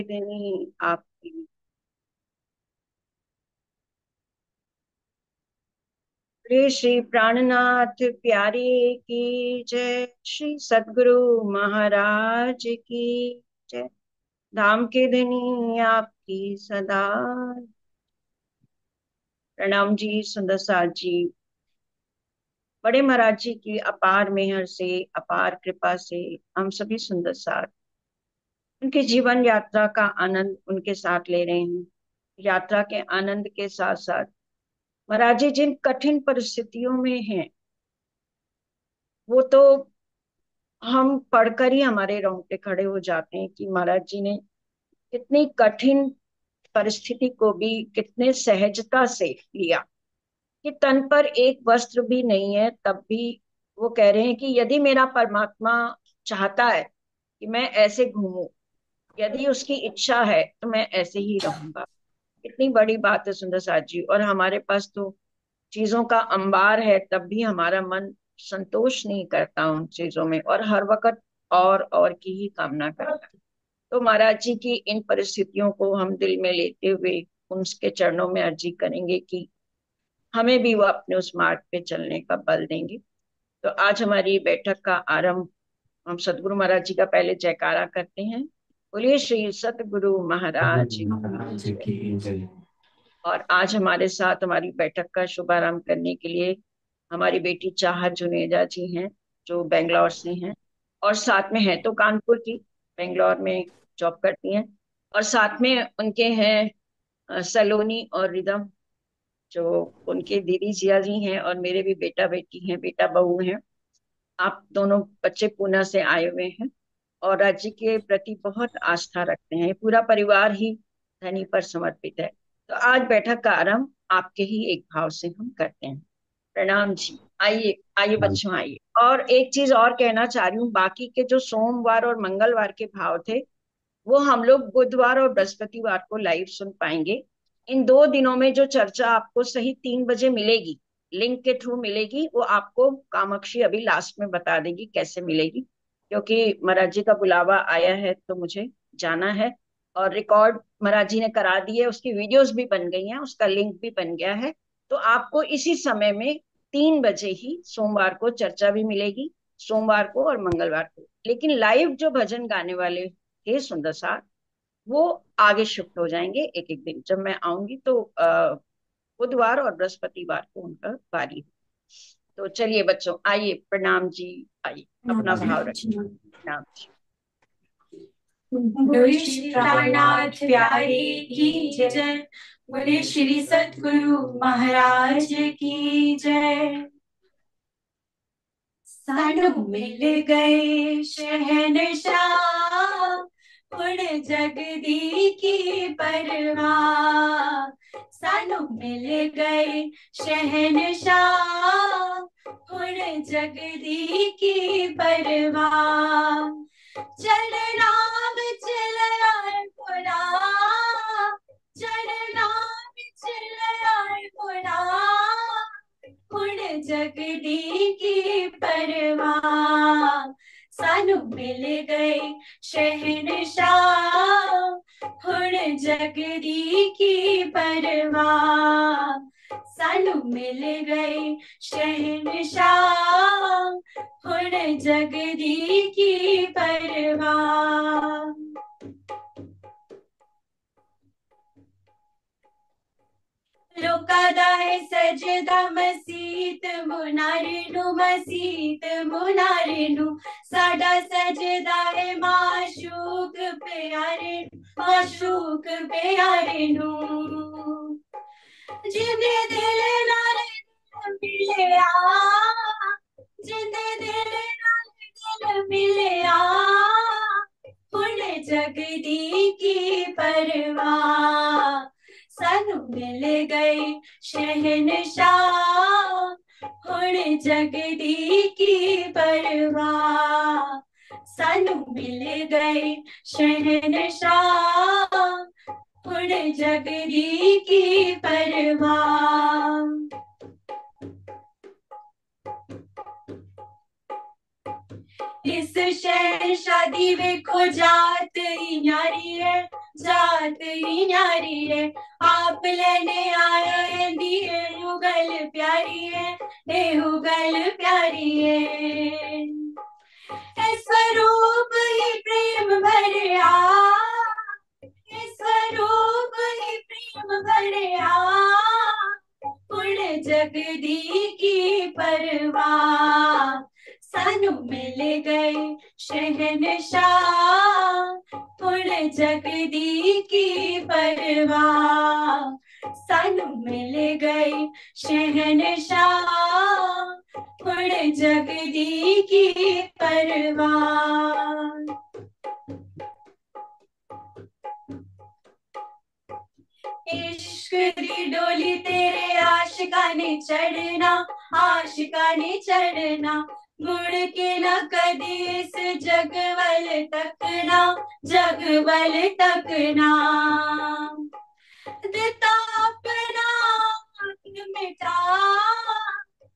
देनी आपकी। श्री श्री प्राणनाथ प्यारे की जय। श्री सद्गुरु महाराज की जय। धाम के धनी आपकी सदा। प्रणाम जी सुंदर साथ जी। बड़े महाराज जी की अपार मेहर से, अपार कृपा से हम सभी सुंदर साथ उनके जीवन यात्रा का आनंद उनके साथ ले रहे हैं। यात्रा के आनंद के साथ साथ महाराज जी जिन कठिन परिस्थितियों में हैं, वो तो हम पढ़कर ही हमारे रोंगटे खड़े हो जाते हैं कि महाराज जी ने कितनी कठिन परिस्थिति को भी कितने सहजता से लिया। कि तन पर एक वस्त्र भी नहीं है, तब भी वो कह रहे हैं कि यदि मेरा परमात्मा चाहता है कि मैं ऐसे घूमूं, यदि उसकी इच्छा है तो मैं ऐसे ही रहूंगा। इतनी बड़ी बात है सुंदर साथ जी। और हमारे पास तो चीजों का अंबार है, तब भी हमारा मन संतोष नहीं करता उन चीजों में, और हर वक्त और की ही कामना करता है। तो महाराज जी की इन परिस्थितियों को हम दिल में लेते हुए उनके चरणों में अर्जी करेंगे कि हमें भी वो अपने उस मार्ग पे चलने का बल देंगे। तो आज हमारी बैठक का आरंभ हम सदगुरु महाराज जी का पहले जयकारा करते हैं। बोलिए श्री सतगुरु महाराज की महाराज जय। की जय। और आज हमारे साथ हमारी बैठक का शुभारंभ करने के लिए हमारी बेटी चाहत जुनेजा जी हैं, जो बेंगलोर से हैं। और साथ में है तो कानपुर की, बेंगलोर में जॉब करती हैं। और साथ में उनके हैं सलोनी और रिदम, जो उनके दीदी जिया जी हैं, और मेरे भी बेटा बेटी हैं, बेटा बहू हैं। आप दोनों बच्चे पूना से आए हुए हैं और राज्य के प्रति बहुत आस्था रखते हैं। पूरा परिवार ही धनी पर समर्पित है। तो आज बैठक का आरंभ आपके ही एक भाव से हम करते हैं। प्रणाम जी। आइए आइए बच्चों आइए। और एक चीज और कहना चाह रही हूँ, बाकी के जो सोमवार और मंगलवार के भाव थे वो हम लोग बुधवार और बृहस्पतिवार को लाइव सुन पाएंगे। इन 2 दिनों में जो चर्चा आपको सही 3 बजे मिलेगी, लिंक के थ्रू मिलेगी, वो आपको कामाक्षी अभी लास्ट में बता देगी कैसे मिलेगी। क्योंकि महाराज जी का बुलावा आया है तो मुझे जाना है। और रिकॉर्ड महाराज जी ने करा दी है, उसकी वीडियोस भी बन गई हैं, उसका लिंक भी बन गया है। तो आपको इसी समय में 3 बजे ही सोमवार को चर्चा भी मिलेगी, सोमवार को और मंगलवार को। लेकिन लाइव जो भजन गाने वाले थे सुंदर साथ, वो आगे शिफ्ट हो जाएंगे एक एक दिन। जब मैं आऊंगी तो बुधवार और बृहस्पतिवार को उनका बारी है। तो चलिए बच्चों आइए, प्रणाम जी। आइए अपना भाव रखिए। प्रणाम जी। बोले श्री प्राणनाथ प्यारे की जय। बोले श्री सतगुरु महाराज की जय। सानू मिल गए शहनशाह, उड़ जगदी की परवाह। सानू मिल गए शहनशाह, उड़ जगदी की परवाह। चलना बिचलयार पुरा, चलना बिचलयार पुरा, उड़ जगदी की परवाह। सानू मिल गए शहनशाह, उड़ जगदी की परवाह। सानू मिल गए शहनशाह, उड़ जगदी की परवाह। लोकादा है सजदा मसीत मुनारिनु, मसीत मुनारिनु। साडा सजदा है माशूक प्यारे, माशूक प्यारे नु। जिंदे दिल नाल दिल मिलिया, जिंदे दिल नाल दिल मिलिया, उड़ जगदी की परवाह। सानू मिल गए शहनशाह, उड़ जगदी की परवाह। सानू मिल गए शहनशाह, उड़ जगदी की परवाह। इस शहर शादी देखो जात ही न्यारी है, जात ही न्यारी है। आप लेने आए हैं दिए युगल प्यारी है, युगल प्यारी है। स्वरूप ही प्रेम भरया, स्वरूप ही प्रेम भरया। उड़ जगदी की परवाह, सानू मिल गए शहनशाह। उड़ जगदी की परवाह, सानू मिल गए शहनशाह। उड़ जगदी की परवाह। इश्क दी डोली तेरे आशिका ने चढ़ना, आशिका ने चढ़ना। मुड़ के न कदी इस जग वल तकना, जग वल तकना। दिता अपना मिटा,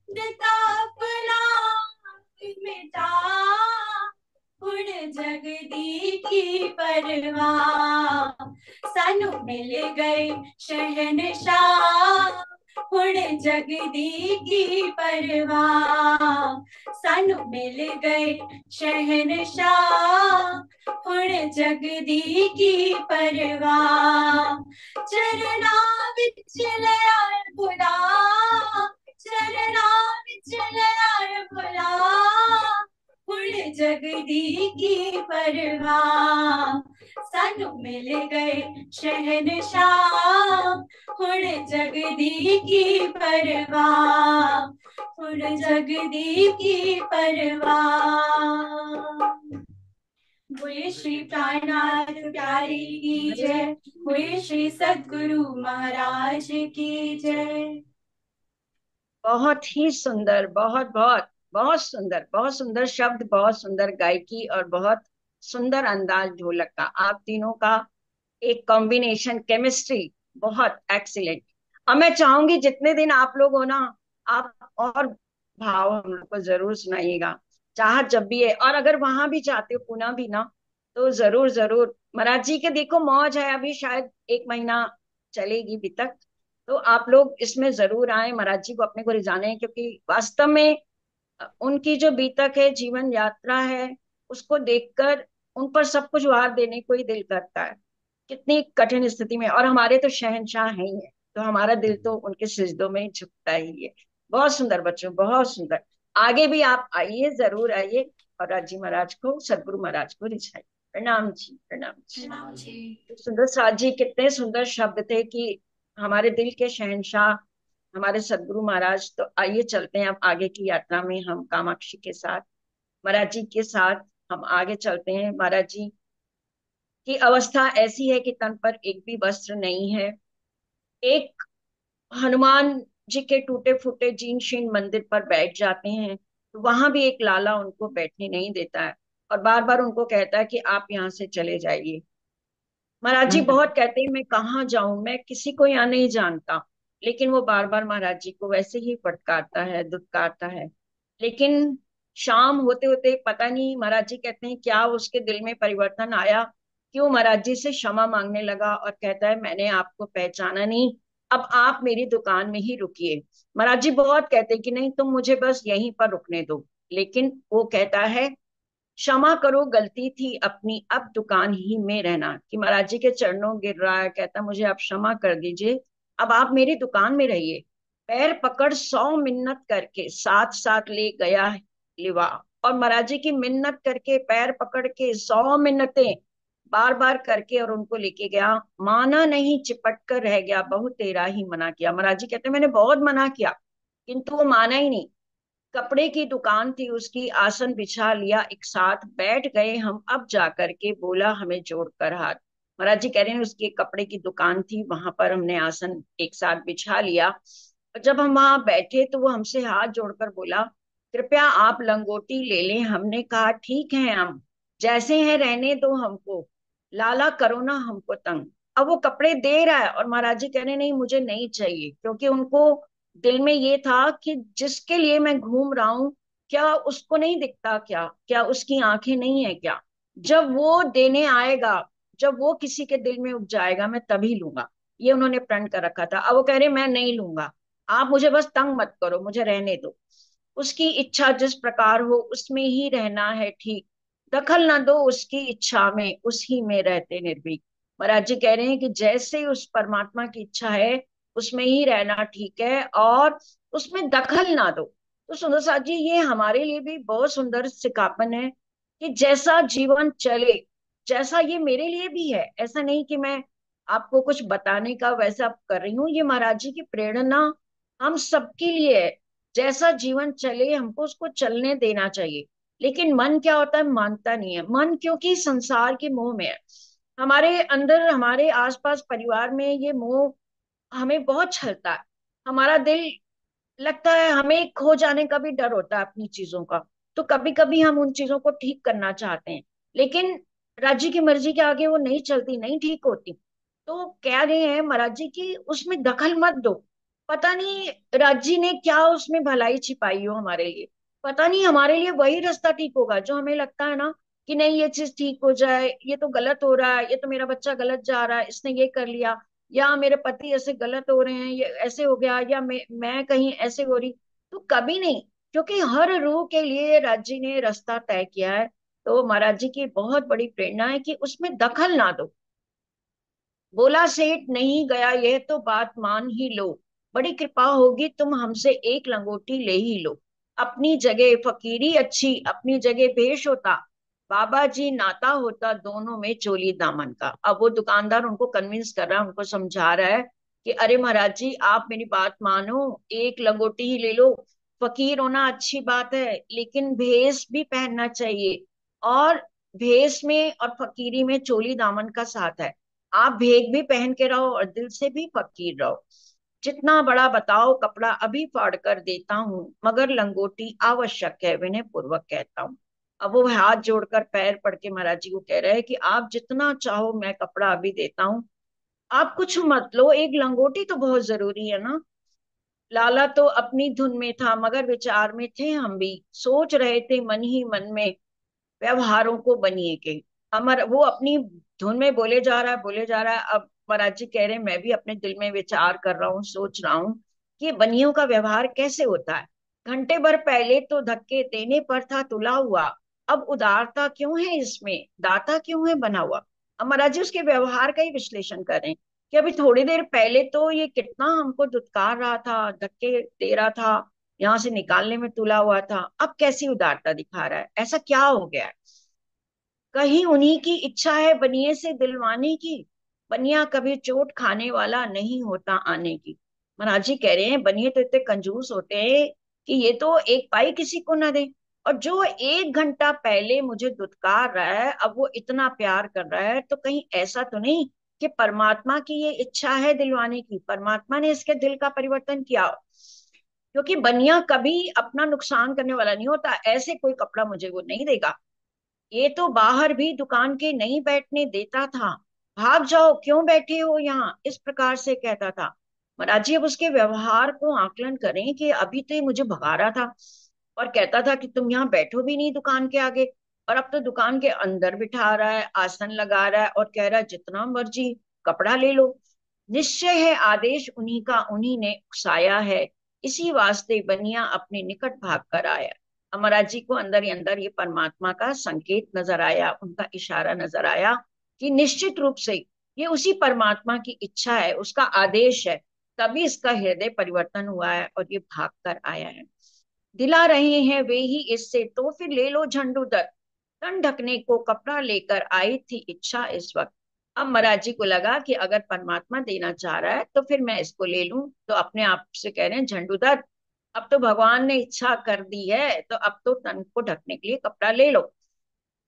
दिता अपना मिटा। उड़ जगदी की परवाह, सानू मिल गए शहनशाह। उड़ जगदी की परवाह, सानू मिल गए शहनशाह। उड़ जगदी की परवाह। चरना विच लयार बुला, चरना विच लयार बुला। उड़ जगदी की परवाह, सानू मिल गए शहनशाह। उड़ जगदी की परवाह, उड़ जगदी की परवाह। बोले श्री प्राणनाथ प्यारी की जय, बोले श्री सद्गुरु महाराज की जय। बहुत ही सुंदर, बहुत बहुत बहुत सुंदर शब्द, बहुत सुंदर गायकी और बहुत सुंदर अंदाज ढोलक का। आप तीनों का एक कॉम्बिनेशन, केमिस्ट्री बहुत एक्सीलेंट। अब मैं चाहूंगी जितने दिन आप लोग हो ना, आप और भाव हम लोग को जरूर सुनाइएगा। चाहत जब भी है, और अगर वहां भी चाहते हो पुनः भी ना, तो जरूर जरूर। महाराज जी के देखो मौज है, अभी शायद 1 महीना चलेगी अभी तक। तो आप लोग इसमें जरूर आए, महाराज जी को अपने को रिझाने हैं, क्योंकि वास्तव में उनकी जो बीतक है, जीवन यात्रा है, उसको देखकर उन पर सब कुछ वार देने को ही दिल करता है। कितनी कठिन स्थिति में, और हमारे तो शहंशाह हैं ही है, तो हमारा दिल तो उनके सिजदों में झुकता ही है। बहुत सुंदर बच्चों, बहुत सुंदर। आगे भी आप आइए, जरूर आइए, और राजी महाराज को, सदगुरु महाराज को रिझाइए। प्रणाम जी, प्रणाम जी। प्रणाम जी। सुंदर साज जी, कितने सुंदर शब्द थे कि हमारे दिल के शहंशाह हमारे सदगुरु महाराज। तो आइए चलते हैं अब आगे की यात्रा में, हम कामाक्षी के साथ, महाराज जी के साथ हम आगे चलते हैं। महाराज जी की अवस्था ऐसी है कि तन पर एक भी वस्त्र नहीं है। एक हनुमान जी के टूटे फूटे जीर्ण शीर्ण मंदिर पर बैठ जाते हैं, तो वहां भी एक लाला उनको बैठने नहीं देता है, और बार बार उनको कहता है कि आप यहाँ से चले जाइए। महाराज जी बहुत कहते हैं मैं कहाँ जाऊं, मैं किसी को यहाँ नहीं जानता। लेकिन वो बार बार महाराज जी को वैसे ही फटकारता है, दुत्कारता है। लेकिन शाम होते होते पता नहीं, महाराज जी कहते हैं क्या उसके दिल में परिवर्तन आया, क्यों महाराज जी से क्षमा मांगने लगा, और कहता है मैंने आपको पहचाना नहीं, अब आप मेरी दुकान में ही रुकिए। महाराज जी बहुत कहते हैं कि नहीं, तुम मुझे बस यहीं पर रुकने दो। लेकिन वो कहता है क्षमा करो, गलती थी अपनी, अब दुकान ही में रहना। कि महाराज जी के चरणों गिर रहा है, कहता मुझे आप क्षमा कर दीजिए, अब आप मेरी दुकान में रहिए। पैर पकड़ 100 मिन्नत करके साथ साथ ले गया लिवा। और महाराज जी की मिन्नत करके, पैर पकड़ के 100 मिन्नतें बार बार करके और उनको लेके गया। माना नहीं, चिपट कर रह गया, बहुत तेरा ही मना किया। महाराज जी कहते मैंने बहुत मना किया, किंतु वो माना ही नहीं। कपड़े की दुकान थी उसकी, आसन बिछा लिया, एक साथ बैठ गए हम, अब जाकर के बोला हमें जोड़कर हाथ। महाराज जी कह रहे हैं उसकी एक कपड़े की दुकान थी, वहां पर हमने आसन एक साथ बिछा लिया। और जब हम वहां बैठे तो वो हमसे हाथ जोड़कर बोला कृपया आप लंगोटी ले लें। हमने कहा ठीक है, हम जैसे हैं रहने दो हमको, लाला करो ना हमको तंग। अब वो कपड़े दे रहा है, और महाराज जी कह रहे नहीं मुझे नहीं चाहिए, क्योंकि उनको दिल में ये था कि जिसके लिए मैं घूम रहा हूँ क्या उसको नहीं दिखता क्या? क्या उसकी आंखें नहीं है क्या? जब वो देने आएगा, जब वो किसी के दिल में उपजाएगा, मैं तभी लूंगा। ये उन्होंने प्रण कर रखा था। अब वो कह रहे मैं नहीं लूंगा, आप मुझे बस तंग मत करो, मुझे रहने दो। उसकी इच्छा जिस प्रकार हो उसमें ही रहना है, ठीक। दखल ना दो उसकी इच्छा में, उसी में रहते निर्भीक। महाराज जी कह रहे हैं कि जैसे उस परमात्मा की इच्छा है उसमें ही रहना ठीक है, और उसमें दखल ना दो। तो सुंदर साथ जी, ये हमारे लिए भी बहुत सुंदर सिखापन है कि जैसा जीवन चले, जैसा ये मेरे लिए भी है। ऐसा नहीं कि मैं आपको कुछ बताने का वैसा कर रही हूँ, ये महाराज जी की प्रेरणा हम सबके लिए है। जैसा जीवन चले हमको उसको चलने देना चाहिए। लेकिन मन क्या होता है, मानता नहीं है मन, क्योंकि संसार के मोह में है। हमारे अंदर, हमारे आसपास परिवार में ये मोह हमें बहुत छलता है। हमारा दिल, लगता है हमें खो जाने का भी डर होता है अपनी चीजों का। तो कभी कभी हम उन चीजों को ठीक करना चाहते हैं, लेकिन राज्य की मर्जी के आगे वो नहीं चलती, नहीं ठीक होती। तो कह रहे हैं महाराज जी की उसमें दखल मत दो। पता नहीं राज्य ने क्या उसमें भलाई छिपाई हो हमारे लिए। पता नहीं हमारे लिए वही रास्ता ठीक होगा जो हमें लगता है ना, कि नहीं ये चीज ठीक हो जाए, ये तो गलत हो रहा है, ये तो मेरा बच्चा गलत जा रहा है, इसने ये कर लिया, या मेरे पति ऐसे गलत हो रहे हैं, ये ऐसे हो गया, या मैं कहीं ऐसे हो रही। तो कभी नहीं, क्योंकि हर रूह के लिए राज्य ने रास्ता तय किया है। तो महाराज जी की बहुत बड़ी प्रेरणा है कि उसमें दखल ना दो। बोला सेठ नहीं गया यह तो बात मान ही लो, बड़ी कृपा होगी तुम हमसे एक लंगोटी ले ही लो। अपनी जगह फकीरी अच्छी, अपनी जगह भेष होता, बाबा जी नाता होता दोनों में चोली दामन का। अब वो दुकानदार उनको कन्विंस कर रहा है, उनको समझा रहा है कि अरे महाराज जी आप मेरी बात मानो, एक लंगोटी ही ले लो। फकीर होना अच्छी बात है, लेकिन भेष भी पहनना चाहिए। और भेष में और फकीरी में चोली दामन का साथ है। आप भेग भी पहन के रहो और दिल से भी फकीर रहो। जितना बड़ा बताओ कपड़ा अभी फाड़ कर देता हूँ, मगर लंगोटी आवश्यक है विनय पूर्वक कहता हूँ। अब वो हाथ जोड़कर पैर पड़ के महाराज जी को कह रहे हैं कि आप जितना चाहो मैं कपड़ा अभी देता हूँ, आप कुछ मत लो, एक लंगोटी तो बहुत जरूरी है ना। लाला तो अपनी धुन में था मगर विचार में थे हम भी, सोच रहे थे मन ही मन में व्यवहारों को बनिए के। अमर वो अपनी धुन में बोले जा रहा है, बोले जा रहा है। अब महाराज जी कह रहे हैं मैं भी अपने दिल में विचार कर रहा हूँ, सोच रहा हूँ कि ये बनियों का व्यवहार कैसे होता है। घंटे भर पहले तो धक्के देने पर था तुला हुआ, अब उदारता क्यों है इसमें, दाता क्यों है बना हुआ। अब महाराज जी उसके व्यवहार का ही विश्लेषण करें कि अभी थोड़ी देर पहले तो ये कितना हमको दुत्कार रहा था, धक्के दे रहा था, यहाँ से निकालने में तुला हुआ था, अब कैसी उदारता दिखा रहा है, ऐसा क्या हो गया है। कहीं उन्हीं की इच्छा है बनिए से दिलवाने की, बनिया कभी चोट खाने वाला नहीं होता आने की। महाराज जी कह रहे हैं बनिए तो इतने कंजूस होते हैं कि ये तो एक पाई किसी को ना दे। और जो 1 घंटा पहले मुझे दुत्कार रहा है अब वो इतना प्यार कर रहा है, तो कहीं ऐसा तो नहीं कि परमात्मा की ये इच्छा है दिलवाने की, परमात्मा ने इसके दिल का परिवर्तन किया। क्योंकि बनिया कभी अपना नुकसान करने वाला नहीं होता, ऐसे कोई कपड़ा मुझे वो नहीं देगा। ये तो बाहर भी दुकान के नहीं बैठने देता था, भाग जाओ क्यों बैठे हो यहाँ, इस प्रकार से कहता था। महाराज जी अब उसके व्यवहार को आकलन करें कि अभी तो ये मुझे भगा रहा था और कहता था कि तुम यहाँ बैठो भी नहीं दुकान के आगे, और अब तो दुकान के अंदर बिठा रहा है, आसन लगा रहा है और कह रहा है जितना मर्जी कपड़ा ले लो। निश्चय है आदेश उन्हीं का, उन्हीं ने उकसाया है, इसी वास्ते बनिया अपने निकट भाग कर आया। अमराज जी को अंदर ही अंदर ये परमात्मा का संकेत नजर आया, उनका इशारा नजर आया कि निश्चित रूप से ये उसी परमात्मा की इच्छा है, उसका आदेश है, तभी इसका हृदय परिवर्तन हुआ है और ये भाग कर आया है। दिला रहे हैं वे ही इससे तो फिर ले लो झंडू उधर, तन ढकने को कपड़ा लेकर आई थी इच्छा इस वक्त। अब महाराज जी को लगा कि अगर परमात्मा देना चाह रहा है तो फिर मैं इसको ले लूं, तो अपने आप से कह रहे हैं झंडूधर, अब तो भगवान ने इच्छा कर दी है तो अब तो तन को ढकने के लिए कपड़ा ले लो।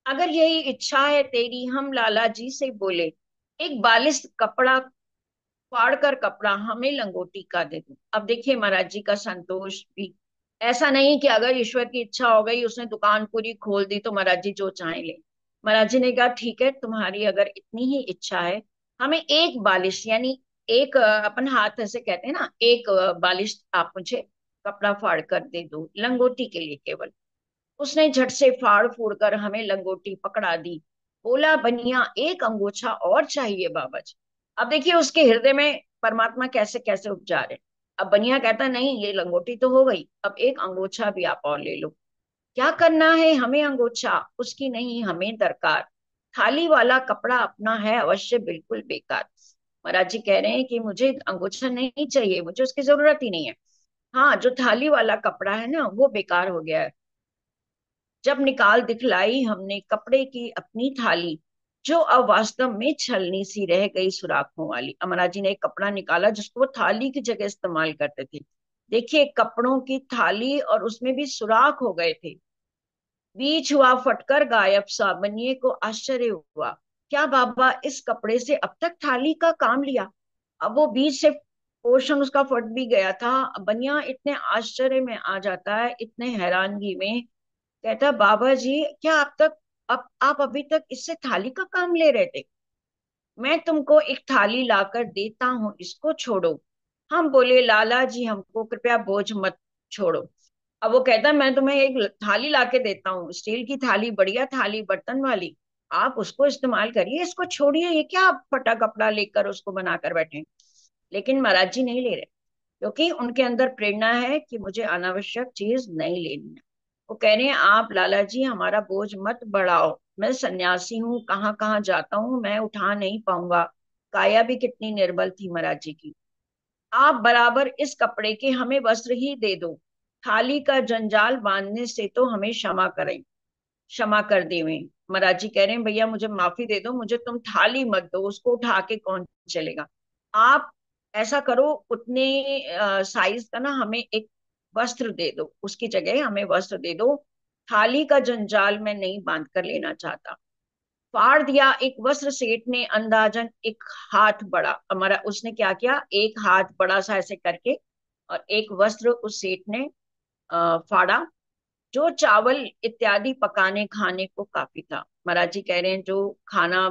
अगर यही इच्छा है तेरी हम लाला जी से बोले, एक बालिश कपड़ा फाड़ कर कपड़ा हमें लंगोटी का दे दो। अब देखिए महाराज जी का संतोष भी, ऐसा नहीं कि अगर ईश्वर की इच्छा हो गई उसने दुकान पूरी खोल दी तो महाराज जी जो चाहे ले। महाराज जी ने कहा ठीक है तुम्हारी अगर इतनी ही इच्छा है, हमें एक बालिश यानी एक अपन हाथ ऐसे कहते हैं ना, एक बालिश आप मुझे कपड़ा फाड़ कर दे दो लंगोटी के लिए केवल। उसने झट से फाड़ फूड़ कर हमें लंगोटी पकड़ा दी। बोला, बनिया एक अंगोछा और चाहिए बाबा जी। अब देखिए उसके हृदय में परमात्मा कैसे कैसे उपजा रहे। अब बनिया कहता, नहीं ये लंगोटी तो हो गई, अब एक अंगोछा भी आप और ले लो। क्या करना है हमें अंगोछा, उसकी नहीं हमें दरकार। थाली वाला कपड़ा अपना है अवश्य बिल्कुल बेकार। महाराज जी कह रहे हैं कि मुझे अंगोछा नहीं चाहिए, मुझे उसकी जरूरत ही नहीं है। हाँ, जो थाली वाला कपड़ा है ना वो बेकार हो गया है। जब निकाल दिखलाई हमने कपड़े की अपनी थाली, जो अब वास्तव में छलनी सी रह गई सुराखों वाली। अमरा जी ने एक कपड़ा निकाला जिसको वो थाली की जगह इस्तेमाल करते थे। देखिए कपड़ों की थाली और उसमें भी सुराख हो गए थे। बीच हुआ फटकर गायब सा, बनिए को आश्चर्य हुआ। क्या बाबा इस कपड़े से अब तक थाली का काम लिया? अब वो बीच से पोर्शन उसका फट भी गया था। अब बनिया इतने आश्चर्य में आ जाता है, इतने हैरानगी में। कहता, बाबा जी क्या आप तक, अब आप अभी तक इससे थाली का काम ले रहे थे? मैं तुमको एक थाली लाकर देता हूँ, इसको छोड़ो। हम बोले, लाला जी हमको कृपया बोझ मत छोड़ो। अब वो कहता, मैं तुम्हें एक थाली लाके देता हूँ, स्टील की थाली, बढ़िया थाली, बर्तन वाली, आप उसको इस्तेमाल करिए, इसको छोड़िए, ये क्या आप फटा कपड़ा लेकर उसको बनाकर बैठे। लेकिन महाराज जी नहीं ले रहे, क्योंकि उनके अंदर प्रेरणा है कि मुझे अनावश्यक चीज नहीं लेनी है। वो कह रहे हैं, आप लाला जी हमारा बोझ मत बढ़ाओ, मैं सन्यासी हूँ, कहाँ कहाँ जाता हूँ, मैं उठा नहीं पाऊंगा। काया भी कितनी निर्बल थी महाराज जी की। आप बराबर इस कपड़े के हमें वस्त्र ही दे दो, थाली का जंजाल बांधने से तो हमें क्षमा करें, क्षमा कर देवें। महाराज जी कह रहे हैं, भैया मुझे माफी दे दो, मुझे तुम थाली मत दो, उसको उठा के कौन चलेगा। आप ऐसा करो, उतने साइज का ना हमें एक वस्त्र दे दो, उसकी जगह हमें वस्त्र दे दो। थाली का जंजाल मैं नहीं बांध कर लेना चाहता। फाड़ दिया एक वस्त्र सेठ ने अंदाजन एक हाथ बड़ा। हमारा उसने क्या किया, एक हाथ बड़ा सा ऐसे करके और एक वस्त्र उस सेठ ने फाड़ा, जो चावल इत्यादि पकाने खाने को काफी था। महाराज जी कह रहे हैं, जो खाना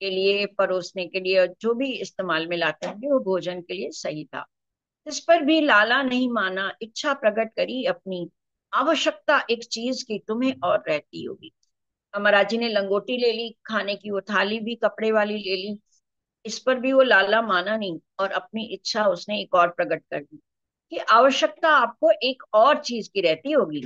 के लिए, परोसने के लिए, जो भी इस्तेमाल में लाते होंगे वो भोजन के लिए सही था। इस पर भी लाला नहीं माना, इच्छा प्रकट करी अपनी, आवश्यकता एक चीज की तुम्हें और रहती होगी। महाराज जी ने लंगोटी ले ली, खाने की वो थाली भी कपड़े वाली ले ली। इस पर भी वो लाला माना नहीं और अपनी इच्छा उसने एक और प्रकट कर दी कि आवश्यकता आपको एक और चीज की रहती होगी।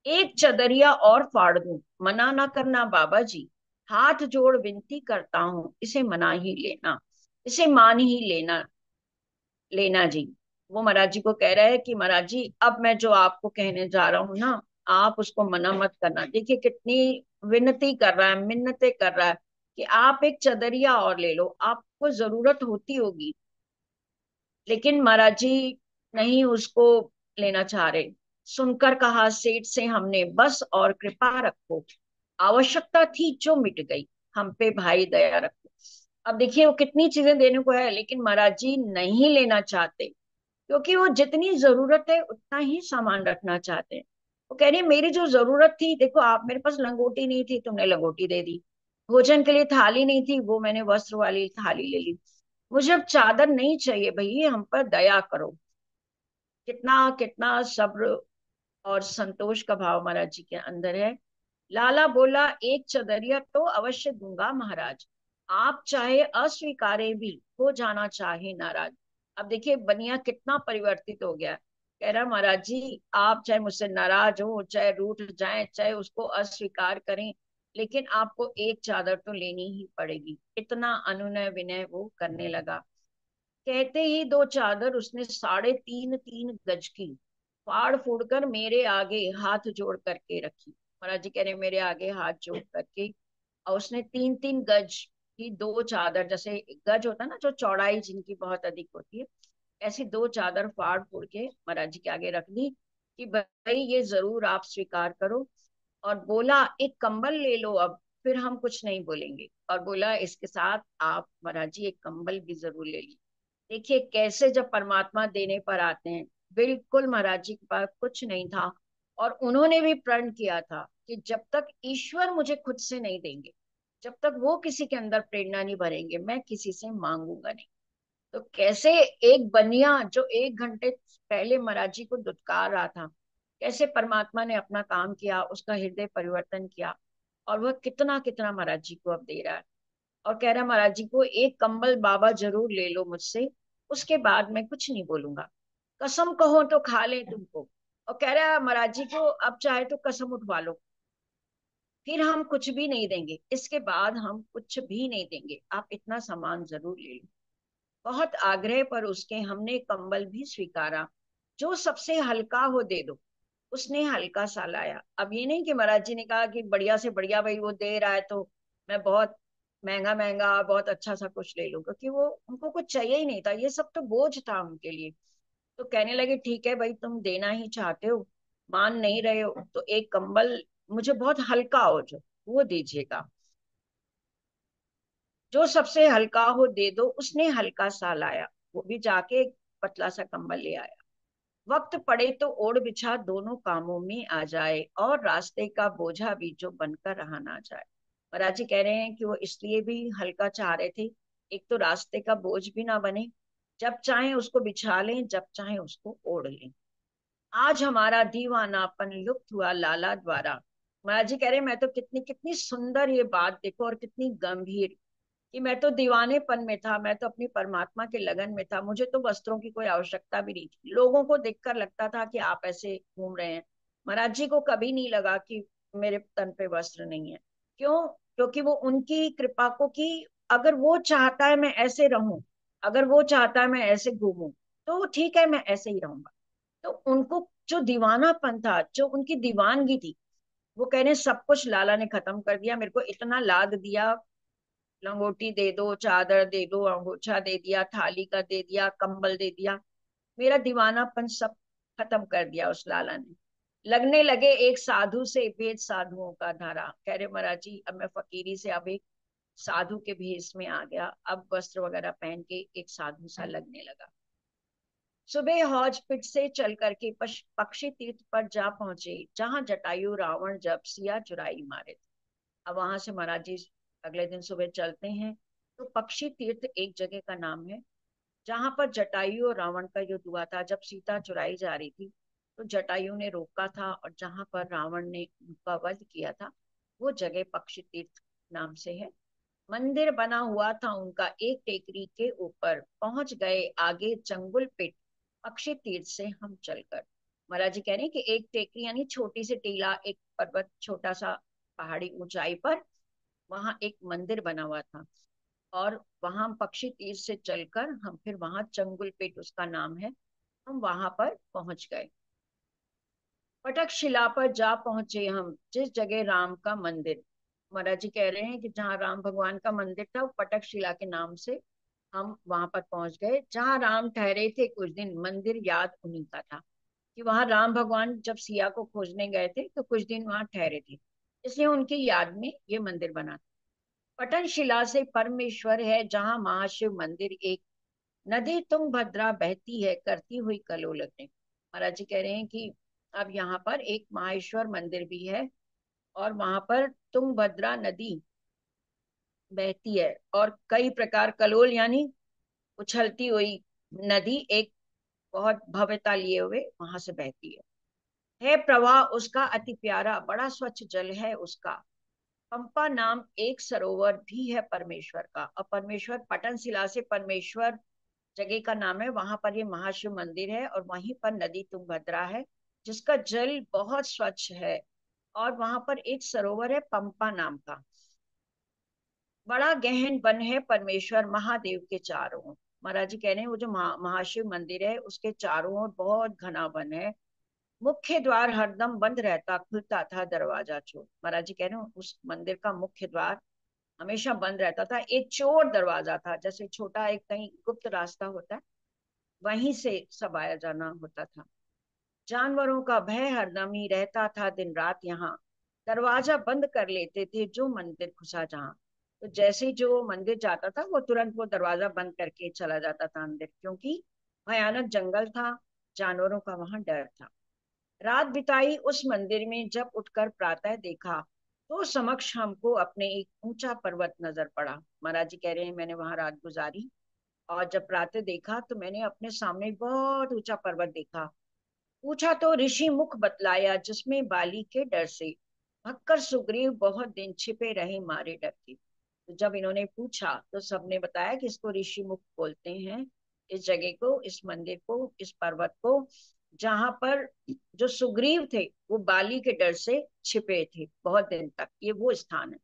एक चदरिया और फाड़ दूं, मना ना करना बाबा जी, हाथ जोड़ विनती करता हूँ, इसे मना ही लेना, इसे मान ही लेना, लेना जी। वो महाराज जी को कह रहा है कि महाराज जी अब मैं जो आपको कहने जा रहा हूँ ना, आप उसको मना मत करना। देखिए कितनी विनती कर रहा है, मिन्नतें कर रहा है कि आप एक चदरिया और ले लो, आपको जरूरत होती होगी। लेकिन महाराज जी नहीं उसको लेना चाह रहे। सुनकर कहा सेठ से हमने, बस और कृपा रखो, आवश्यकता थी जो मिट गई, हम पे भाई दया रखो। अब देखिए वो कितनी चीजें देने को है, लेकिन महाराज जी नहीं लेना चाहते, क्योंकि वो जितनी जरूरत है उतना ही सामान रखना चाहते हैं। वो कह रही है, मेरी जो जरूरत थी, देखो आप, मेरे पास लंगोटी नहीं थी, तुमने लंगोटी दे दी। भोजन के लिए थाली नहीं थी, वो मैंने वस्त्र वाली थाली ले ली। मुझे अब चादर नहीं चाहिए, भैया हम पर दया करो। कितना कितना सब्र और संतोष का भाव महाराज जी के अंदर है। लाला बोला, एक चदरिया तो अवश्य दूंगा महाराज, आप चाहे अस्वीकारे भी, हो जाना चाहे नाराज। अब देखिए बनिया कितना परिवर्तित हो गया। कह रहा, महाराज जी आप चाहे मुझसे नाराज हो, चाहे रूठ जाएं, चाहे उसको अस्वीकार करें, लेकिन आपको एक चादर तो लेनी ही पड़ेगी। इतना अनुनय विनय वो करने लगा। कहते ही दो चादर उसने 3.5 3 गज की फाड़ फूड़ कर मेरे आगे हाथ जोड़ करके रखी। महाराज जी कह रहे, मेरे आगे हाथ जोड़ करके, और उसने 3 3 गज की दो चादर, जैसे गज होता है ना जो चौड़ाई जिनकी बहुत अधिक होती है, ऐसी दो चादर फाड़ फूड़ के महाराज जी के आगे रख दी कि भाई ये जरूर आप स्वीकार करो। और बोला, एक कंबल ले लो अब, फिर हम कुछ नहीं बोलेंगे। और बोला, इसके साथ आप महाराज जी एक कंबल भी जरूर ले लीजिए। देखिए कैसे जब परमात्मा देने पर आते हैं, बिल्कुल महाराज जी के पास कुछ नहीं था, और उन्होंने भी प्रण किया था कि जब तक ईश्वर मुझे खुद से नहीं देंगे, जब तक वो किसी के अंदर प्रेरणा नहीं भरेंगे, मैं किसी से मांगूंगा नहीं। तो कैसे एक बनिया जो 1 घंटे पहले महाराज जी को दुत्कार रहा था, कैसे परमात्मा ने अपना काम किया, उसका हृदय परिवर्तन किया, और वह कितना कितना महाराज जी को अब दे रहा है। और कह रहा है महाराज जी को, एक कंबल बाबा जरूर ले लो मुझसे, उसके बाद मैं कुछ नहीं बोलूंगा, कसम कहो तो खा ले तुमको। और कह रहा है महाराज जी को, अब चाहे तो कसम उठवा लो, फिर हम कुछ भी नहीं देंगे, इसके बाद हम कुछ भी नहीं देंगे, आप इतना सामान जरूर ले लो। बहुत आग्रह पर उसके हमने कंबल भी स्वीकारा, जो सबसे हल्का हो दे दो। उसने हल्का सा लाया। अब ये नहीं कि महाराज जी ने कहा कि बढ़िया से बढ़िया भाई वो दे रहा है तो मैं बहुत महंगा महंगा बहुत अच्छा सा कुछ ले लूं, क्योंकि वो उनको कुछ चाहिए ही नहीं था, ये सब तो बोझ था उनके लिए। तो कहने लगे ठीक है भाई, तुम देना ही चाहते हो, मान नहीं रहे हो, तो एक कंबल मुझे बहुत हल्का हो जो, वो दीजिएगा, जो सबसे हल्का हो दे दो। उसने हल्का सा लाया, वो भी जाके एक पतला सा कंबल ले आया। वक्त पड़े तो ओढ़ बिछा दोनों कामों में आ जाए, और रास्ते का बोझा भी जो बनकर रहा ना जाए। महाराज जी कह रहे हैं कि वो इसलिए भी हल्का चाह रहे थे, एक तो रास्ते का बोझ भी ना बने, जब चाहे उसको बिछा लें, जब चाहे उसको ओढ़ लें। आज हमारा दीवानापन लुप्त हुआ लाला द्वारा। महाराज जी कह रहे हैं, मैं तो कितनी कितनी सुंदर ये बात देखो, और कितनी गंभीर, कि मैं तो दीवानेपन में था, मैं तो अपनी परमात्मा के लगन में था, मुझे तो वस्त्रों की कोई आवश्यकता भी नहीं थी। लोगों को देखकर लगता था कि आप ऐसे घूम रहे हैं, महाराज जी को कभी नहीं लगा कि मेरे तन पे वस्त्र नहीं है। क्यों? क्योंकि वो उनकी कृपा को, कि अगर वो चाहता है मैं ऐसे रहूं, अगर वो चाहता है मैं ऐसे घूमूं, तो ठीक है, मैं ऐसे ही रहूंगा। तो उनको जो दीवानापन था, जो उनकी दीवानगी थी, वो कह रहे हैं सब कुछ लाला ने खत्म कर दिया, मेरे को इतना लाद दिया, लंगोटी दे दो, चादर दे दो, अंगोछा दे दिया, थाली का दे दिया, कंबल दे दिया, मेरा दीवानापन सब खत्म कर दिया उस लाला ने। लगने लगे एक साधु से भेद साधुओं का धारा। कह रहे महाराज जी, अब मैं फकीरी से अब एक साधु के भेष में आ गया, अब वस्त्र वगैरह पहन के एक साधु सा लगने लगा। सुबह हौज पिट से चल करके पक्षी तीर्थ पर जा पहुंचे, जहां जटायु रावण जब सिया चुराई मारे थे। अब वहां से महाराज जी अगले दिन सुबह चलते हैं, तो पक्षी तीर्थ एक जगह का नाम है, जहां पर जटायु और रावण का युद्ध हुआ था, जब सीता चुराई जा रही थी, तो जटायु ने रोका था, और जहां पर रावण ने उनका वध किया था, वो जगह पक्षी तीर्थ नाम से है। मंदिर बना हुआ था उनका एक टेकरी के ऊपर, पहुंच गए आगे चंगुल पिट, पक्षी तीर्थ से हम चलकर। महाराज जी कह रहे हैं कि एक टेकरी यानी छोटी सी टीला, एक पर्वत, छोटा सा पहाड़ी ऊंचाई पर, वहां एक मंदिर बना हुआ था। और वहां पक्षी तीर्थ से चलकर हम फिर वहां चंगुल पेट उसका नाम है, हम वहां पर पहुंच गए। पटक शिला पर जा पहुंचे हम, जिस जगह राम का मंदिर। महाराज जी कह रहे हैं कि जहाँ राम भगवान का मंदिर था, वो पटक शिला के नाम से हम वहां पर पहुंच गए, जहाँ राम ठहरे थे कुछ दिन। मंदिर याद उन्हीं का था, कि वहां राम भगवान जब सिया को खोजने गए थे तो कुछ दिन वहां ठहरे थे, इसलिए उनकी याद में ये मंदिर बना। पटन शिला से परमेश्वर है जहाँ महाशिव मंदिर एक, नदी तुंगभद्रा बहती है करती हुई कलोलते। महाराज जी कह रहे हैं कि अब यहाँ पर एक माहेश्वर मंदिर भी है, और वहां पर तुंगभद्रा नदी बहती है, और कई प्रकार कलोल यानी उछलती हुई नदी, एक बहुत भव्यता लिए हुए वहां से बहती है प्रवाह उसका अति प्यारा, बड़ा स्वच्छ जल है उसका। पंपा नाम एक सरोवर भी है परमेश्वर का। और परमेश्वर पटन शिला से परमेश्वर जगह का नाम है, वहां पर ये महाशिव मंदिर है, और वहीं पर नदी तुंगभद्रा है, जिसका जल बहुत स्वच्छ है। और वहां पर एक सरोवर है पंपा नाम का। बड़ा गहन वन है परमेश्वर महादेव के चारों ओर। महाराज जी कह रहे हैं वो जो महाशिव मंदिर है, उसके चारों ओर बहुत घना वन है। मुख्य द्वार हरदम बंद रहता, खुलता था दरवाजा चोर। महाराज जी कह रहे हैं उस मंदिर का मुख्य द्वार हमेशा बंद रहता था, एक चोर दरवाजा था, जैसे छोटा एक कहीं गुप्त रास्ता होता है, वहीं से सब आया जाना होता था। जानवरों का भय हरदम ही रहता था दिन रात यहाँ, दरवाजा बंद कर लेते थे जो मंदिर घुसा जहाँ। तो जैसे ही जो मंदिर जाता था, वो तुरंत वो दरवाजा बंद करके चला जाता था अंदर, क्योंकि भयानक जंगल था, जानवरों का वहां डर था। रात बिताई उस मंदिर में, जब उठकर प्रातः देखा, तो समक्ष हमको अपने एक ऊंचा पर्वत नजर पड़ा। महाराज जी कह रहे हैं मैंने वहां रात गुजारी, और जब प्रातः देखा तो मैंने अपने सामने बहुत ऊंचा पर्वत देखा। पूछा तो ऋषि मुख बतलाया, जिसमें बाली के डर से भक्कर सुग्रीव बहुत दिन छिपे रहे मारे डर के। तो जब इन्होंने पूछा तो सबने बताया कि इसको ऋषि मुख बोलते हैं, इस जगह को, इस मंदिर को, इस पर्वत को, जहां पर जो सुग्रीव थे वो बाली के डर से छिपे थे बहुत दिन तक, ये वो स्थान है।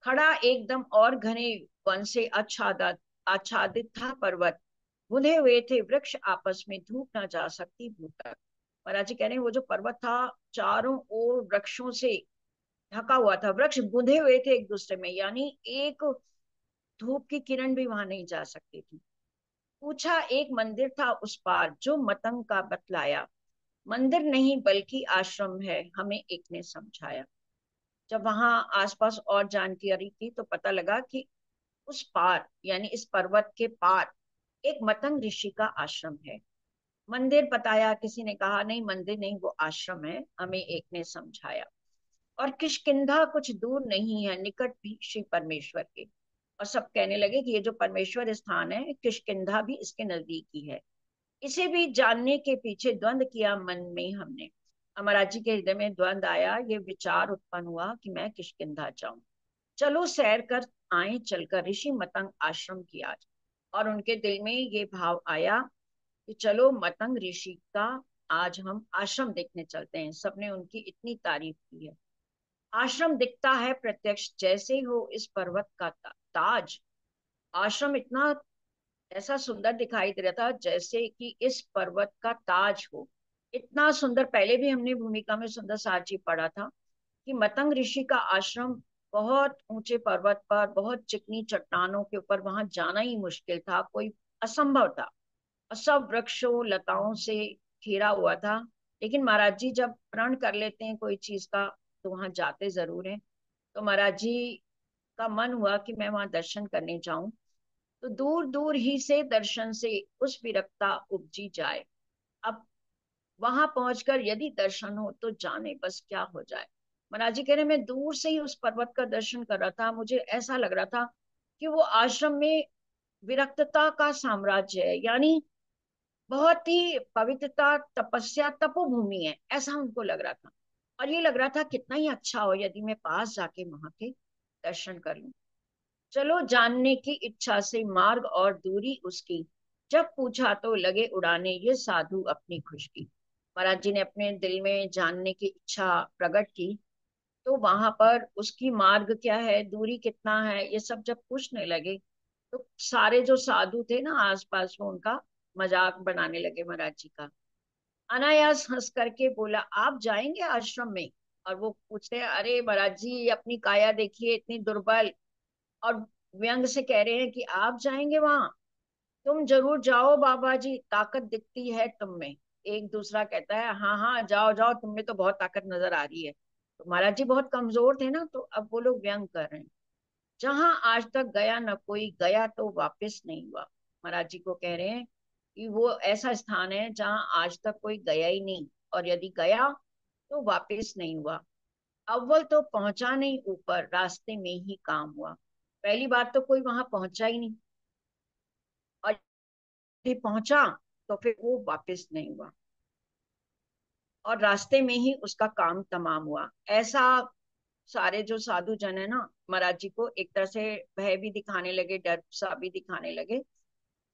खड़ा एकदम और घने वन से आच्छादित आच्छादित था पर्वत, बुने हुए थे वृक्ष आपस में, धूप न जा सकती भू तक। महाराज जी कह रहे हैं वो जो पर्वत था चारों ओर वृक्षों से ढका हुआ था, वृक्ष बुंधे हुए थे एक दूसरे में, यानी एक धूप की किरण भी वहां नहीं जा सकती थी। पूछा एक मंदिर था उस पार, जो मतंग का बतलाया, मंदिर नहीं बल्कि आश्रम है, हमें एक ने समझाया। जब वहां आसपास और जानकारी की तो पता लगा कि उस पार यानी इस पर्वत के पार एक मतंग ऋषि का आश्रम है। मंदिर बताया किसी ने, कहा नहीं मंदिर नहीं वो आश्रम है, हमें एक ने समझाया। और किष्किंधा कुछ दूर नहीं है, निकट भी श्री परमेश्वर के। और सब कहने लगे कि ये जो परमेश्वर स्थान है किष्किंधा भी इसके नजदीक ही है। इसे भी जानने के पीछे द्वंद किया मन में हमने। अमराज जी के हृदय में द्वंद आया, ये विचार उत्पन्न हुआ कि मैं किष्किंधा जाऊं। चलो सैर कर आए, चलकर ऋषि मतंग आश्रम की आज। और उनके दिल में ये भाव आया कि चलो मतंग ऋषि का आज हम आश्रम देखने चलते हैं। सबने उनकी इतनी तारीफ की है। आश्रम दिखता है प्रत्यक्ष, जैसे हो इस पर्वत का ताज। आश्रम इतना ऐसा सुंदर दिखाई दे रहा था जैसे कि इस पर्वत का ताज हो। इतना सुंदर, पहले भी हमने भूमिका में सुंदर साची पढ़ा था कि मतंग ऋषि का आश्रम बहुत ऊंचे पर्वत पर, बहुत चिकनी चट्टानों के ऊपर, वहां जाना ही मुश्किल था, कोई असंभव था। और सब वृक्षों लताओं से घिरा हुआ था। लेकिन महाराज जी जब प्रण कर लेते हैं कोई चीज का तो वहां जाते जरूर हैं। तो महाराज जी का मन हुआ कि मैं वहां दर्शन करने जाऊं। तो दूर दूर ही से दर्शन से उस विरक्ता उपजी जाए। अब वहां पहुंचकर यदि दर्शन हो तो जाने बस क्या हो जाए। महाराज जी कह रहे मैं दूर से ही उस पर्वत का दर्शन कर रहा था, मुझे ऐसा लग रहा था कि वो आश्रम में विरक्तता का साम्राज्य है, यानी बहुत ही पवित्रता, तपस्या, तपोभूमि है, ऐसा उनको लग रहा था। और ये लग रहा था कितना ही अच्छा हो यदि मैं पास जाके वहां के दर्शन कर लूं। चलो जानने की इच्छा से मार्ग और दूरी उसकी, जब पूछा तो लगे उड़ाने ये साधु अपनी खुशकी। महाराज जी ने अपने दिल में जानने की इच्छा प्रकट की। तो वहां पर उसकी मार्ग क्या है, दूरी कितना है, ये सब जब पूछने लगे तो सारे जो साधु थे ना आसपास वो उनका मजाक बनाने लगे महाराज जी का। अनायास हंस करके बोला, आप जाएंगे आश्रम में? और वो पूछते हैं, अरे महाराज जी अपनी काया देखिए इतनी दुर्बल। और व्यंग से कह रहे हैं कि आप जाएंगे वहां? तुम जरूर जाओ बाबा जी, ताकत दिखती है तुम में। एक दूसरा कहता है, हाँ हाँ जाओ जाओ, तुम में तो बहुत ताकत नजर आ रही है। तो महाराज जी बहुत कमजोर थे ना, तो अब वो लोग व्यंग कर रहे हैं। जहां आज तक गया न कोई, गया तो वापस नहीं हुआ। महाराज जी को कह रहे हैं कि वो ऐसा स्थान है जहां आज तक कोई गया ही नहीं, और यदि गया तो वापस नहीं हुआ। अव्वल तो पहुंचा नहीं ऊपर, रास्ते में ही काम हुआ। पहली बात तो कोई वहां पहुंचा ही नहीं, और यदि पहुंचा तो फिर वो वापस नहीं हुआ, और रास्ते में ही उसका काम तमाम हुआ। ऐसा सारे जो साधु जन है ना महाराज जी को एक तरह से भय भी दिखाने लगे, डर सा भी दिखाने लगे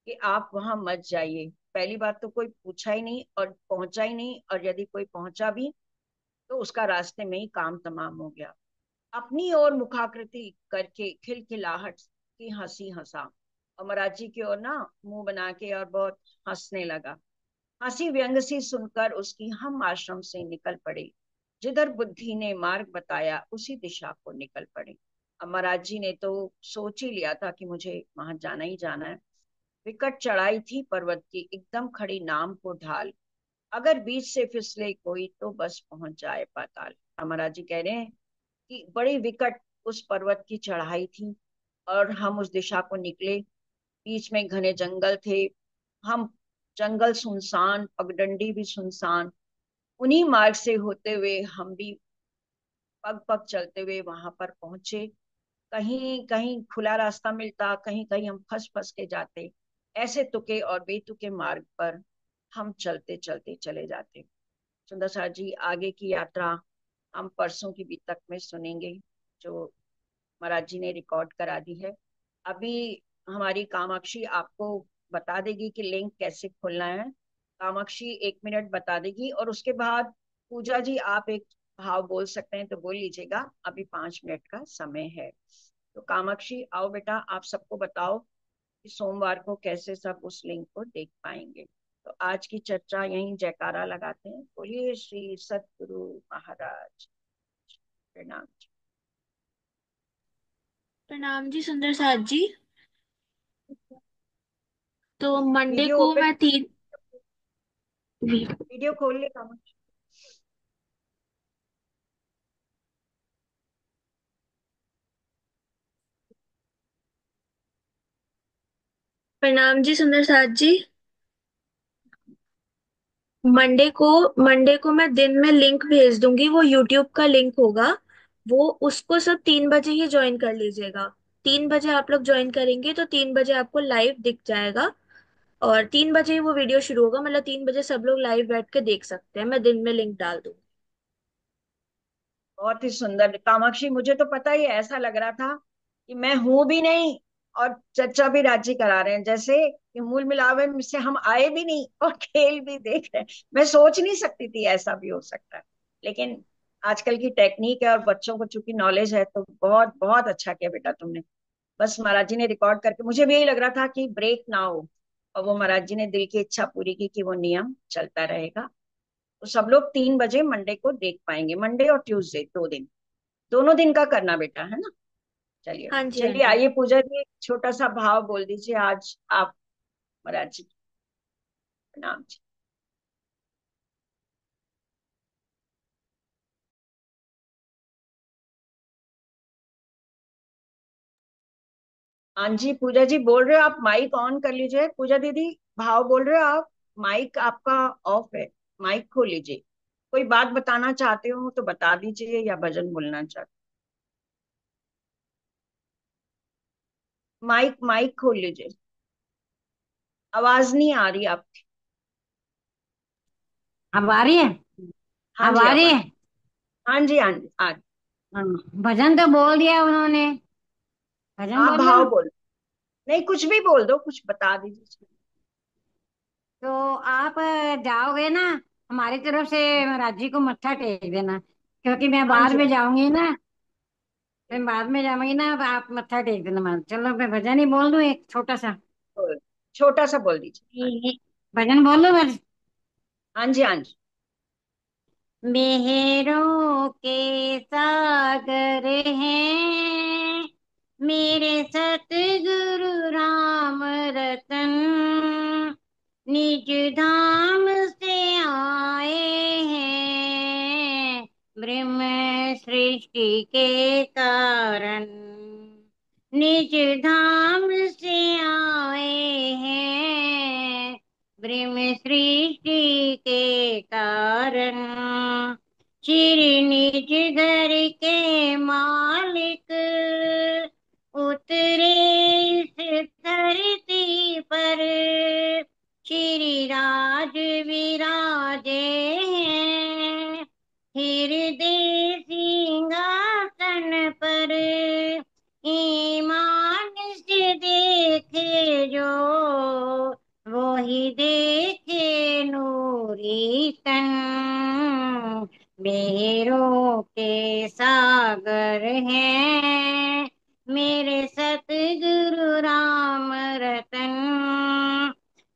कि आप वहां मत जाइए। पहली बात तो कोई पूछा ही नहीं और पहुंचा ही नहीं, और यदि कोई पहुंचा भी तो उसका रास्ते में ही काम तमाम हो गया। अपनी ओर मुखाकृति करके खिलखिलाहट की हंसी हंसा, और महाराज जी की ओर ना मुंह बना के और बहुत हंसने लगा। हंसी व्यंग सी सुनकर उसकी हम आश्रम से निकल पड़े। जिधर बुद्धि ने मार्ग बताया उसी दिशा को निकल पड़े। अब महाराज जी ने तो सोच ही लिया था कि मुझे वहां जाना ही जाना है। विकट चढ़ाई थी पर्वत की, एकदम खड़ी नाम को ढाल, अगर बीच से फिसले कोई तो बस पहुंच जाए पाताल। अब महाराज जी कह रहे हैं कि बड़ी विकट उस पर्वत की चढ़ाई थी, और हम उस दिशा को निकले। बीच में घने जंगल थे, हम जंगल सुनसान, पगडंडी भी सुनसान, उन्हीं मार्ग से होते हुए हम भी पग पग चलते हुए वहां पर पहुंचे। कहीं कहीं खुला रास्ता मिलता, कहीं कहीं हम फंस फंस के जाते। ऐसे तुके और बेतुके मार्ग पर हम चलते चलते चले जाते। सुंदर साथ जी, आगे की यात्रा हम परसों की बीतक में सुनेंगे, जो महाराज जी ने रिकॉर्ड करा दी है। अभी हमारी कामाक्षी आपको बता देगी कि लिंक कैसे खोलना है। कामाक्षी 1 मिनट बता देगी, और उसके बाद पूजा जी आप एक भाव बोल सकते हैं तो बोल लीजिएगा, अभी 5 मिनट का समय है। तो कामाक्षी आओ बेटा, आप सबको बताओ कि सोमवार को कैसे सब उस लिंक को देख पाएंगे। तो आज की चर्चा यहीं जयकारा लगाते हैं। बोलिए श्री सतगुरु महाराज। प्रणाम। प्रणाम जी सुंदर साथ जी। तो मंडे वीडियो को ओपन, मैं तीन। वीडियो खोल ले कामाक्षी। प्रणाम जी सुंदर साथ जी। मंडे को मैं दिन में लिंक भेज दूंगी, वो यूट्यूब का लिंक होगा। वो उसको सब 3 बजे ही ज्वाइन कर लीजिएगा। 3 बजे आप लोग ज्वाइन करेंगे तो 3 बजे आपको लाइव दिख जाएगा। और 3 बजे ही वो वीडियो शुरू होगा, मतलब 3 बजे सब लोग लाइव बैठ के देख सकते हैं। मैं दिन में लिंक डाल दूंगी। बहुत ही सुंदर कामाक्षी, मुझे तो पता ही है, ऐसा लग रहा था कि मैं हूं भी नहीं और चर्चा भी राजी करा रहे हैं, जैसे कि मूल मिलावे में से हम आए भी नहीं और खेल भी देख रहे हैं। मैं सोच नहीं सकती थी ऐसा भी हो सकता है, लेकिन आजकल की टेक्निक है और बच्चों को चूंकि नॉलेज है, तो बहुत बहुत अच्छा किया बेटा तुमने। बस महाराज जी ने रिकॉर्ड करके, मुझे भी यही लग रहा था कि ब्रेक ना हो, और वो महाराज जी ने दिल की इच्छा पूरी की कि वो नियम चलता रहेगा। तो सब लोग 3 बजे मंडे को देख पाएंगे, मंडे और ट्यूसडे 2 दिन, दोनों दिन का करना बेटा, है ना। चलिए हाँ जी, हाँ चलिए, जी। आइए पूजा जी एक छोटा सा भाव बोल दीजिए आज आप महाराज जी। प्रणाम जी। हाँ जी पूजा जी बोल रहे हो आप, माइक ऑन कर लीजिए। पूजा दीदी भाव बोल रहे हो आप, माइक आपका ऑफ है, माइक खोल लीजिए। कोई बात बताना चाहते हो तो बता दीजिए, या भजन बोलना चाहते, माइक माइक खोल लीजिए। आवाज नहीं आ रही आपकी। अब आ रही है। हाँ अब जी आ अब रही आ है। रही। हाँ जी हाँ जी आ रही। हाँ, भजन तो बोल दिया उन्होंने। भजन आप बोलो। भाव बोल, नहीं कुछ भी बोल दो, कुछ बता दीजिए। तो आप जाओगे ना, हमारी तरफ से महाराज जी को मत्था टेक देना, क्योंकि मैं हाँ बाद जी में हाँ जाऊंगी ना। जी। मैं बाद में जाऊंगी ना, अब आप मत्था टेक देना। चलो मैं भजन ही बोल दूं एक छोटा सा। छोटा सा बोल दीजिए, हाँ जी। भजन बोल दो मैं। हाँ जी हाँ जी। मेहरों के सागर हैं मेरे सतगुरु राम रतन, निज धाम से आए हैं ब्रह्म सृष्टि के कारण। निज धाम से आए हैं ब्रह्म सृष्टि के कारण। श्री निज घर के मालिक उतरे इस धरती पर, श्री राज विराजे हैं हृदय सिंहासन पर। ईमान से देखे जो वो ही देखे नूरी तन। मेरों के सागर हैं मेरे सतगुरु राम रतन,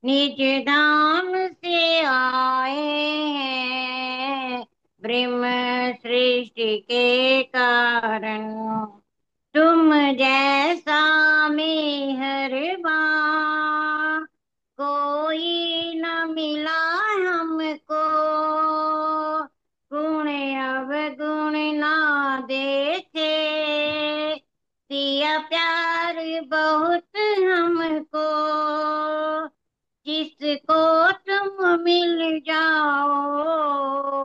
निज धाम से आए हैं ब्रह्म सृष्टि के कारण। तुम जैसा मेहरबान कोई न मिला हमको, गुण अवगुण ना देखे, सिया प्यार बहुत हमको। जिसको तुम मिल जाओ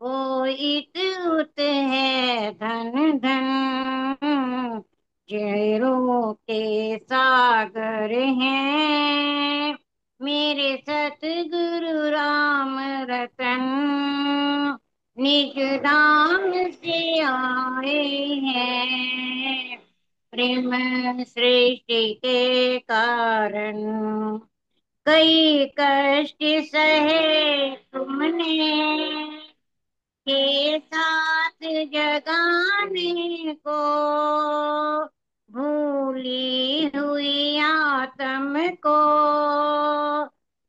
वो इत उत है धन धन। चेहरों के सागर हैं मेरे सतगुरु राम रतन, निज धाम से आए हैं, प्रेम सृष्टि के कारण। कई कष्ट सहे तुमने, के साथ जगाने को, भूली हुई आत्म को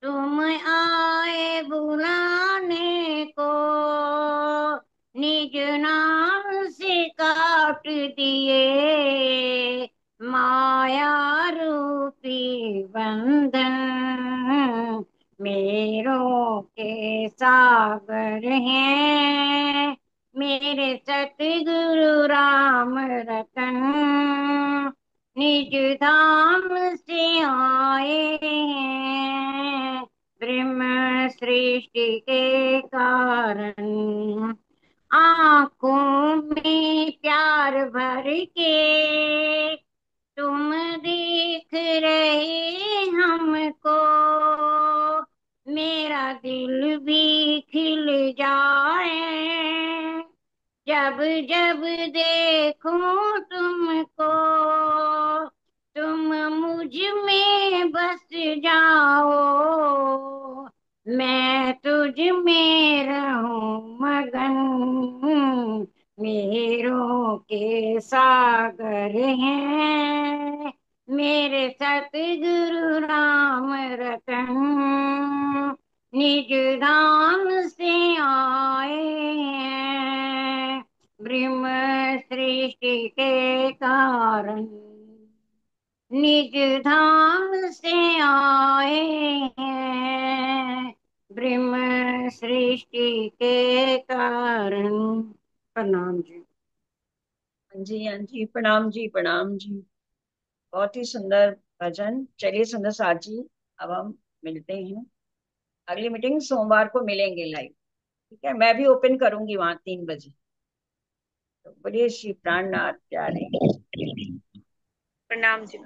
तुम आए बुलाने को। निज नाम से काट दिए माया रूपी बंधन। मेरों के सागर हैं मेरे सतगुरु राम रतन। निज धाम से आए हैं, ब्रह्म सृष्टि के कारण। आंखों में प्यार भर के तुम देख रहे हमको, मेरा दिल भी खिल जाए जब जब देखूं तुमको। तुम मुझ में बस जाओ, मैं तुझ में रहूं मगन। मेरों के सागर हैं मेरे सतगुरु राम रतन। निज धाम से आए हैं, ब्रह्म सृष्टि के कारण। निज धाम से आए हैं, ब्रह्म सृष्टि के कारण। प्रणाम जी। हाँ जी, हाँ जी, प्रणाम जी, प्रणाम जी। बहुत ही सुंदर भजन। चलिए सुंदर साथ जी, अब हम मिलते हैं। अगली मीटिंग सोमवार को मिलेंगे लाइव। ठीक है, मैं भी ओपन करूंगी वहां 3 बजे। तो बोलिए श्री प्राणनाथ प्यारे। प्रणाम जी।